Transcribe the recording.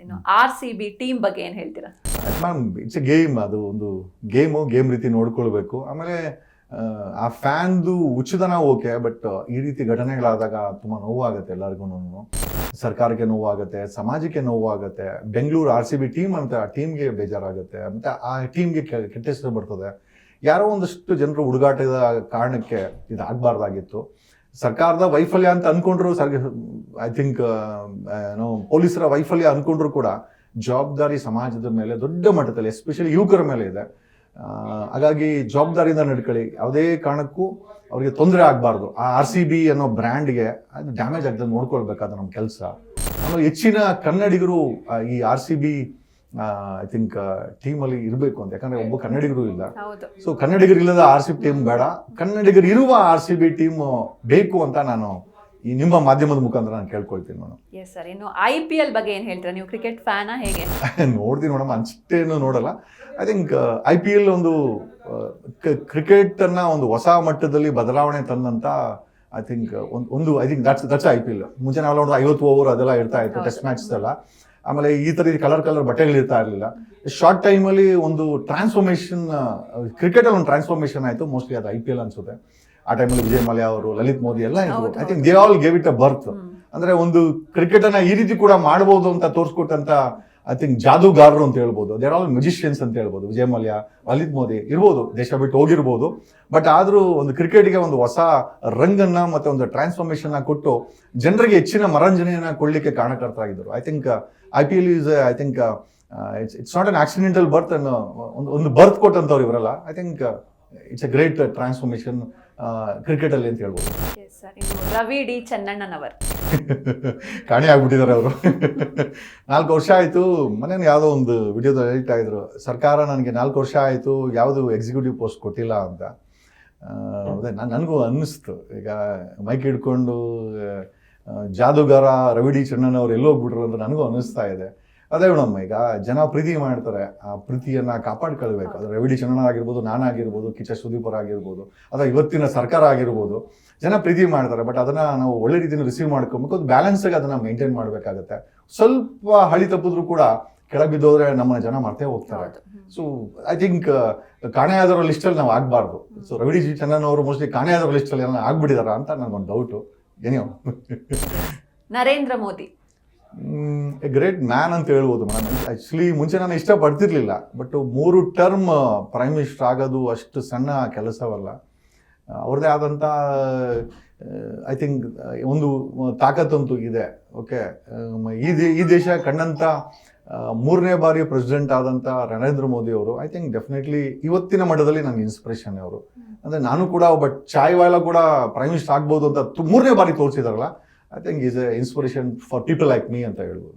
ಇನ್ನು RCB team ಬಗ್ಗೆ ಏನ್ ಹೇಳ್ತೀರಾ? Ma'am, it's A game. ಅದು ಒಂದು ಗೇಮ್ ರೀತಿ ನೋಡ್ಕೊಳ್ಬೇಕು. ಆಮೇಲೆ ಆ ಫ್ಯಾನ್ದು ಉಚಿತನ ಓಕೆ, ಬಟ್ ಈ ರೀತಿ ಘಟನೆಗಳಾದಾಗ ತುಂಬಾ ನೋವಾಗುತ್ತೆ ಎಲ್ಲರಿಗೂ. ಸರ್ಕಾರಕ್ಕೆ ನೋವಾಗುತ್ತೆ, ಸಮಾಜಕ್ಕೆ ನೋವಾಗುತ್ತೆ. ಬೆಂಗಳೂರು RCB ಟೀಮ್ ಅಂತ ಆ ಟೀಮ್ಗೆ ಬೇಜಾರಾಗುತ್ತೆ, ಮತ್ತೆ ಆ ಟೀಮ್ಗೆ ಕೆಟ್ಟ ಹೆಸರು ಬರ್ತದೆ. ಯಾರೋ ಒಂದಷ್ಟು ಜನರು ಹುಡುಗಾಟದ ಕಾರಣಕ್ಕೆ ಇದು ಆಗಬಾರ್ದಾಗಿತ್ತು. ಸರ್ಕಾರದ ವೈಫಲ್ಯ ಅಂತ ಅನ್ಕೊಂಡ್ರು, ಐ ಥಿಂಕ್ ಪೊಲೀಸರ ವೈಫಲ್ಯ ಅನ್ಕೊಂಡ್ರು ಕೂಡ ಜವಾಬ್ದಾರಿ ಸಮಾಜದ ಮೇಲೆ ದೊಡ್ಡ ಮಟ್ಟದಲ್ಲಿ, ಎಸ್ಪೆಷಲಿ ಯುವಕರ ಮೇಲೆ ಇದೆ. ಹಾಗಾಗಿ ಜವಾಬ್ದಾರಿಯಿಂದ ನಡ್ಕೊಳ್ಳಿ. ಯಾವುದೇ ಕಾರಣಕ್ಕೂ ಅವ್ರಿಗೆ ತೊಂದರೆ ಆಗಬಾರ್ದು. ಆ RCB ಅನ್ನೋ ಬ್ರ್ಯಾಂಡ್ಗೆ ಅದು ಡ್ಯಾಮೇಜ್ ಆಗದಂಗೆ ನೋಡ್ಕೊಳ್ಬೇಕಾದ ನಮ್ಮ ಕೆಲಸ. ಆಮೇಲೆ ಹೆಚ್ಚಿನ ಕನ್ನಡಿಗರು ಈ RCB ಐ ಥಿಂಕ್ ಟೀಮಲ್ಲಿ ಇರಬೇಕು ಅಂತ. ಯಾಕಂದ್ರೆ ಒಬ್ಬ ಕನ್ನಡಿಗರು ಇಲ್ಲ. ಸೊ ಕನ್ನಡಿಗರು ಇಲ್ಲದ RCB ಟೀಮ್ ಬೇಡ, ಕನ್ನಡಿಗರು ಇರುವ RCB ಟೀಮ್ ಬೇಕು ಅಂತ ನಾನು ಈ ನಿಮ್ಮ ಮಾಧ್ಯಮದ ಮುಖಾಂತರ ನಾನು ಕೇಳ್ಕೊಳ್ತೀನಿ ಮೇಡಮ್. Yes sir. ಇನ್ನು IPL ಬಗ್ಗೆ ಏನ್ ಹೇಳ್ತೀರಾ? ನೀವು ಕ್ರಿಕೆಟ್ ಫ್ಯಾನಾ ಹೇಗೆ? ನೋಡ್ತೀನಿ ಮೇಡಮ್, ಅಷ್ಟೇನು ನೋಡಲ್ಲ. ಐ ಥಿಂಕ್ IPL ಒಂದು ಕ್ರಿಕೆಟ್ ಅನ್ನ ಒಂದು ಹೊಸ ಮಟ್ಟದಲ್ಲಿ ಬದಲಾವಣೆ ತಂದಂತ ಐ ಥಿಂಕ್ ದಟ್ಸ್ IPL. ಮುಂಚೆ ನಾವೆಲ್ಲ ಒಂದು 50 ಓವರ್ ಅದೆಲ್ಲ ಇರ್ತಾ ಇತ್ತು, ಟೆಸ್ಟ್ ಮ್ಯಾಚ್ ಎಲ್ಲ. ಆಮೇಲೆ ಈ ತರ ಕಲರ್ ಬಟ್ಟೆಗಳು ಇರ್ತಾ ಇರಲಿಲ್ಲ. ಶಾರ್ಟ್ ಟೈಮಲ್ಲಿ ಒಂದು ಟ್ರಾನ್ಸ್ಫಾರ್ಮೇಶನ್, ಕ್ರಿಕೆಟ್ ಅಲ್ಲಿ ಒಂದು ಟ್ರಾನ್ಸ್ಫಾರ್ಮೇಶನ್ ಆಯ್ತು. ಮೋಸ್ಟ್ಲಿ ಅದು IPL ಅನ್ಸುತ್ತೆ. ಆ ಟೈಮಲ್ಲಿ ವಿಜಯ್ ಮಲ್ಯ ಅವರು, ಲಲಿತ್ ಮೋದಿ ಎಲ್ಲ ಇದ್ರು. I think they all gave it a birth. ಅಂದ್ರೆ ಒಂದು ಕ್ರಿಕೆಟ್ ಅನ್ನ ಈ ರೀತಿ ಕೂಡ ಮಾಡಬಹುದು ಅಂತ ತೋರಿಸ್ಕೊಟ್ಟಂತ ಐ ಥಿಂಕ್ ಜಾದೂಗಾರರು ಅಂತ ಹೇಳ್ಬೋದು. ದೇರ್ ಆಲ್ ಮ್ಯೂಜಿಷಿಯನ್ಸ್ ಅಂತ ಹೇಳ್ಬೋದು. ವಿಜಯ್ ಮಲ್ಯ, ಲಲಿತ್ ಮೋದಿ ಇರ್ಬೋದು, ದೇಶ ಬಿಟ್ಟು ಹೋಗಿರ್ಬೋದು, ಬಟ್ ಆದ್ರೂ ಒಂದು ಕ್ರಿಕೆಟ್ಗೆ ಒಂದು ಹೊಸ ರಂಗನ್ನ ಮತ್ತೆ ಒಂದು ಟ್ರಾನ್ಸ್ಫಾರ್ಮೇಶನ್ ಕೊಟ್ಟು ಜನರಿಗೆ ಹೆಚ್ಚಿನ ಮನರಂಜನೆಯನ್ನ ಕೊಡ್ಲಿಕ್ಕೆ ಕಾರಣಕರ್ತರಾಗಿದ್ದರು. I think IPL is I think it's not an accidental birth ಅನ್ನೋ ಒಂದು ಬರ್ತ್ ಕೊಟ್ಟಂತವ್ರು ಇವರಲ್ಲ. I think it's a great transformation cricket ಅಲ್ಲಿ ಅಂತ ಹೇಳ್ಬೋದು. ರವಿ ಡಿ ಚೆನ್ನಣ್ಣನವರ್ ಕಾಣೆ ಆಗ್ಬಿಟ್ಟಿದ್ದಾರೆ ಅವರು. 4 ವರ್ಷ ಆಯ್ತು. ಮನೇಲಿ ಯಾವುದೋ ಒಂದು ವಿಡಿಯೋದಲ್ಲಿ ಹೇಳ್ತಾ ಇದ್ರು, ಸರ್ಕಾರ ನನಗೆ 4 ವರ್ಷ ಆಯ್ತು ಯಾವುದು ಎಕ್ಸಿಕ್ಯೂಟಿವ್ ಪೋಸ್ಟ್ ಕೊಟ್ಟಿಲ್ಲ ಅಂತ. ನನಗೂ ಅನ್ನಿಸ್ತು, ಈಗ ಮೈಕ್ ಹಿಡ್ಕೊಂಡು ಜಾದೂಗಾರ ರವಿ ಡಿ ಚೆನ್ನಣ್ಣವ್ರು ಎಲ್ಲೋ ಹೋಗ್ಬಿಟ್ರು ಅಂತ ನನಗೂ ಅನ್ನಿಸ್ತಾ ಇದೆ. ಅದೇ ಮೇಡಮ್, ಈಗ ಜನ ಪ್ರೀತಿ ಮಾಡ್ತಾರೆ, ಆ ಪ್ರೀತಿಯನ್ನ ಕಾಪಾಡ್ಕೊಳ್ಬೇಕು. ಅದು ರವಿ ಡಿ ಚೆನ್ನಣ್ಣ ಆಗಿರ್ಬೋದು, ನಾನಾಗಿರ್ಬೋದು, ಕಿಚ್ಚ ಸುದೀಪರ್ ಆಗಿರ್ಬೋದು, ಅಥವಾ ಇವತ್ತಿನ ಸರ್ಕಾರ ಆಗಿರ್ಬೋದು, ಜನ ಪ್ರೀತಿ ಮಾಡ್ತಾರೆ. ಬಟ್ ಅದನ್ನ ನಾವು ಒಳ್ಳೆ ರೀತಿಯಲ್ಲಿ ರಿಸೀವ್ ಮಾಡ್ಕೊಬೇಕು. ಅದು ಬ್ಯಾಲೆನ್ಸ್ ಆಗಿ ಅದನ್ನ ಮೇಂಟೈನ್ ಮಾಡ್ಬೇಕಾಗತ್ತೆ. ಸ್ವಲ್ಪ ಹಳಿ ತಪ್ಪಿದ್ರು ಕೂಡ ಕೆಳಗೆ ಬಿದ್ದೋದ್ರೆ ನಮ್ಮನ್ನ ಜನ ಮರ್ತೇ ಹೋಗ್ತಾರೆ. ಸೊ ಐ ಥಿಂಕ್ ಕಾಣೆಯಾದವರ ಲಿಸ್ಟಲ್ಲಿ ನಾವು ಆಗ್ಬಾರ್ದು. ಸೊ ರವಿ ಡಿ ಚೆನ್ನಣ್ಣ ಅವರು ಮೋಸ್ಟ್ಲಿ ಕಾಣೆಯಾದವರ ಲಿಸ್ಟಲ್ಲಿ ಏನೋ ಆಗ್ಬಿಟ್ಟಿದಾರ ಅಂತ ನನಗೊಂದು ಡೌಟು. ಏನೋ Narendra Modi A great man ಅಂತ ಹೇಳ್ಬೋದು ಮೇಡಮ್. ಆಕ್ಚುಲಿ ಮುಂಚೆ ನಾನು ಇಷ್ಟಪಡ್ತಿರ್ಲಿಲ್ಲ, ಬಟ್ 3 ಟರ್ಮ್ ಪ್ರೈಮ್ ಮಿನಿಸ್ಟರ್ ಆಗೋದು ಅಷ್ಟು ಸಣ್ಣ ಕೆಲಸವಲ್ಲ. ಅವ್ರದ್ದೇ ಆದಂಥ ಐ ಥಿಂಕ್ ಒಂದು ತಾಕತ್ತಂತೂ ಇದೆ. ಓಕೆ, ಈ ದೇಶ ಕಂಡಂಥ 3ನೇ ಬಾರಿ ಪ್ರೆಸಿಡೆಂಟ್ ಆದಂಥ ನರೇಂದ್ರ ಮೋದಿ ಅವರು ಐ ಥಿಂಕ್ ಡೆಫಿನೆಟ್ಲಿ ಇವತ್ತಿನ ಮಟ್ಟದಲ್ಲಿ ನನಗೆ ಇನ್ಸ್ಪಿರೇಷನ್ ಅವರು. ಅಂದರೆ ನಾನು ಕೂಡ ಒಬ್ಬ ಚಾಯ್ ವಾಲ ಕೂಡ ಪ್ರೈಮ್ ಮಿನಿಸ್ಟರ್ ಆಗ್ಬೋದು ಅಂತ 3ನೇ ಬಾರಿ ತೋರಿಸಿದಾರಲ್ಲ. I think is a inspiration for people like me ಅಂತ ಹೇಳ್ಬೋದು.